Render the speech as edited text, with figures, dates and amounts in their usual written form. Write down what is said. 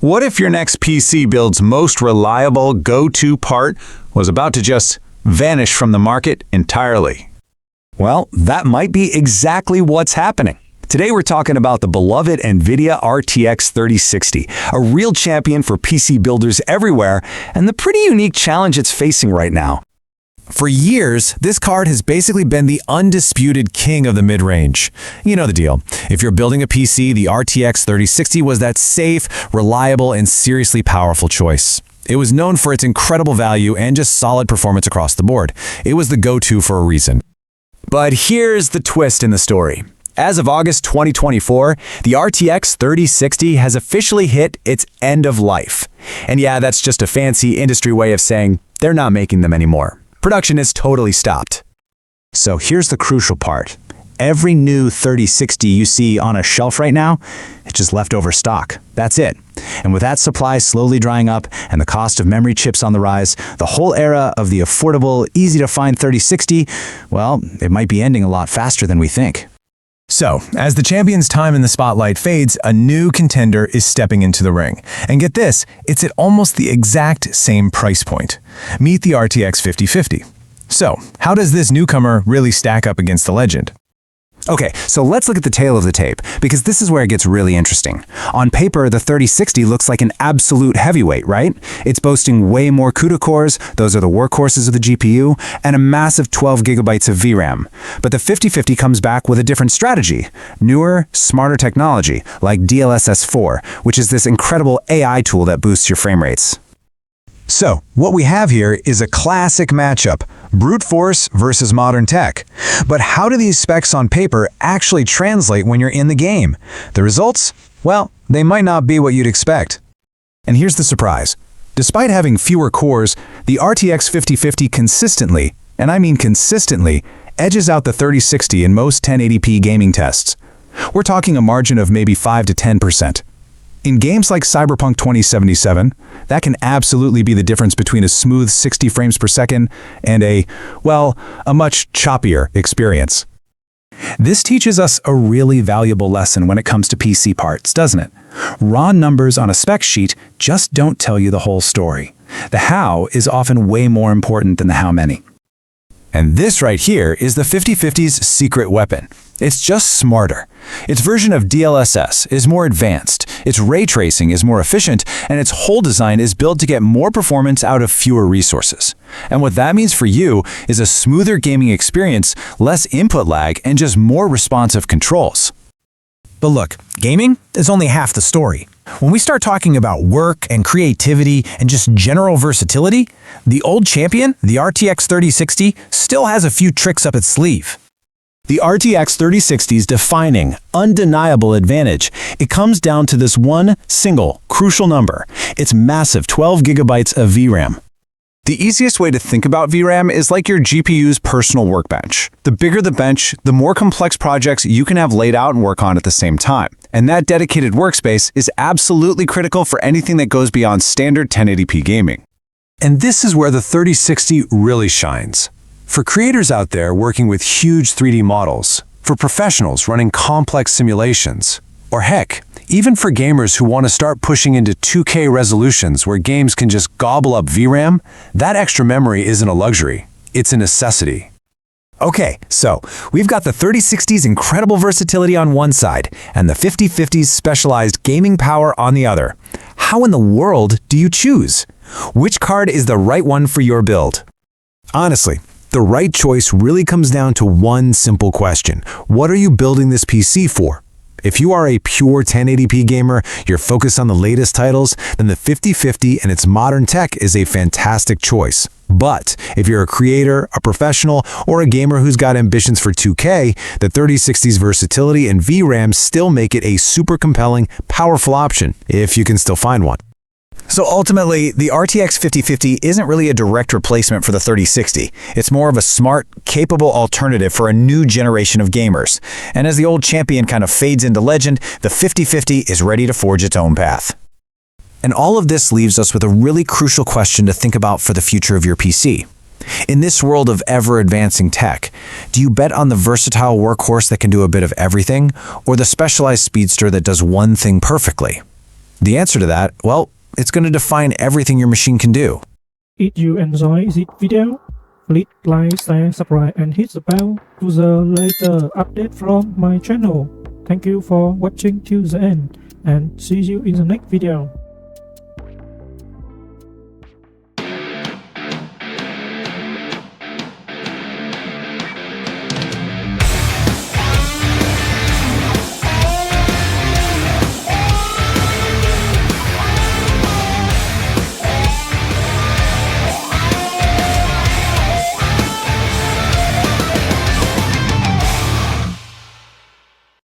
What if your next PC build's most reliable go-to part was about to just vanish from the market entirely? Well, that might be exactly what's happening. Today we're talking about the beloved NVIDIA RTX 3060, a real champion for PC builders everywhere, and the pretty unique challenge it's facing right now. For years, this card has basically been the undisputed king of the mid-range. You know the deal. If you're building a PC, the RTX 3060 was that safe, reliable, and seriously powerful choice. It was known for its incredible value and just solid performance across the board. It was the go-to for a reason. But here's the twist in the story. As of August 2024, the RTX 3060 has officially hit its end of life. And yeah, that's just a fancy industry way of saying they're not making them anymore. Production is totally stopped. So here's the crucial part. Every new 3060 you see on a shelf right now, it's just leftover stock. That's it. And with that supply slowly drying up and the cost of memory chips on the rise, the whole era of the affordable, easy-to-find 3060, well, it might be ending a lot faster than we think. So, as the champion's time in the spotlight fades, a new contender is stepping into the ring. And get this, it's at almost the exact same price point. Meet the RTX 5050. So, how does this newcomer really stack up against the legend? Okay, so let's look at the tail of the tape, because this is where it gets really interesting. On paper, the 3060 looks like an absolute heavyweight, right? It's boasting way more CUDA cores, those are the workhorses of the GPU, and a massive 12 gigabytes of VRAM. But the 5050 comes back with a different strategy. Newer, smarter technology, like DLSS4, which is this incredible AI tool that boosts your frame rates. So, what we have here is a classic matchup, brute force versus modern tech. But how do these specs on paper actually translate when you're in the game? The results? Well, they might not be what you'd expect. And here's the surprise. Despite having fewer cores, the RTX 5050 consistently, and I mean consistently, edges out the 3060 in most 1080p gaming tests. We're talking a margin of maybe 5 to 10%. In games like Cyberpunk 2077, that can absolutely be the difference between a smooth 60 frames per second and a much choppier experience. This teaches us a really valuable lesson when it comes to PC parts, doesn't it? Raw numbers on a spec sheet just don't tell you the whole story. The how is often way more important than the how many. And this right here is the 5050's secret weapon. It's just smarter. Its version of DLSS is more advanced, its ray tracing is more efficient, and its whole design is built to get more performance out of fewer resources. And what that means for you is a smoother gaming experience, less input lag, and just more responsive controls. But look, gaming is only half the story. When we start talking about work and creativity and just general versatility, the old champion, the RTX 3060, still has a few tricks up its sleeve. The RTX 3060's defining, undeniable advantage, it comes down to this one single, crucial number. Its massive 12 gigabytes of VRAM. The easiest way to think about VRAM is like your GPU's personal workbench. The bigger the bench, the more complex projects you can have laid out and work on at the same time. And that dedicated workspace is absolutely critical for anything that goes beyond standard 1080p gaming. And this is where the 3060 really shines. For creators out there working with huge 3D models, for professionals running complex simulations, or heck, even for gamers who want to start pushing into 2K resolutions where games can just gobble up VRAM, that extra memory isn't a luxury, it's a necessity. Okay, so we've got the 3060's incredible versatility on one side and the 5050's specialized gaming power on the other. How in the world do you choose? Which card is the right one for your build? Honestly, the right choice really comes down to one simple question. What are you building this PC for? If you are a pure 1080p gamer, you're focused on the latest titles, then the 5050 and its modern tech is a fantastic choice. But if you're a creator, a professional, or a gamer who's got ambitions for 2K, the 3060's versatility and VRAM still make it a super compelling, powerful option, if you can still find one. So ultimately, the RTX 5050 isn't really a direct replacement for the 3060. It's more of a smart, capable alternative for a new generation of gamers. And as the old champion kind of fades into legend, the 5050 is ready to forge its own path. And all of this leaves us with a really crucial question to think about for the future of your PC. In this world of ever-advancing tech, do you bet on the versatile workhorse that can do a bit of everything, or the specialized speedster that does one thing perfectly? The answer to that, well, it's going to define everything your machine can do. If you enjoy this video, please like, share, subscribe and hit the bell to the later update from my channel. Thank you for watching till the end and see you in the next video.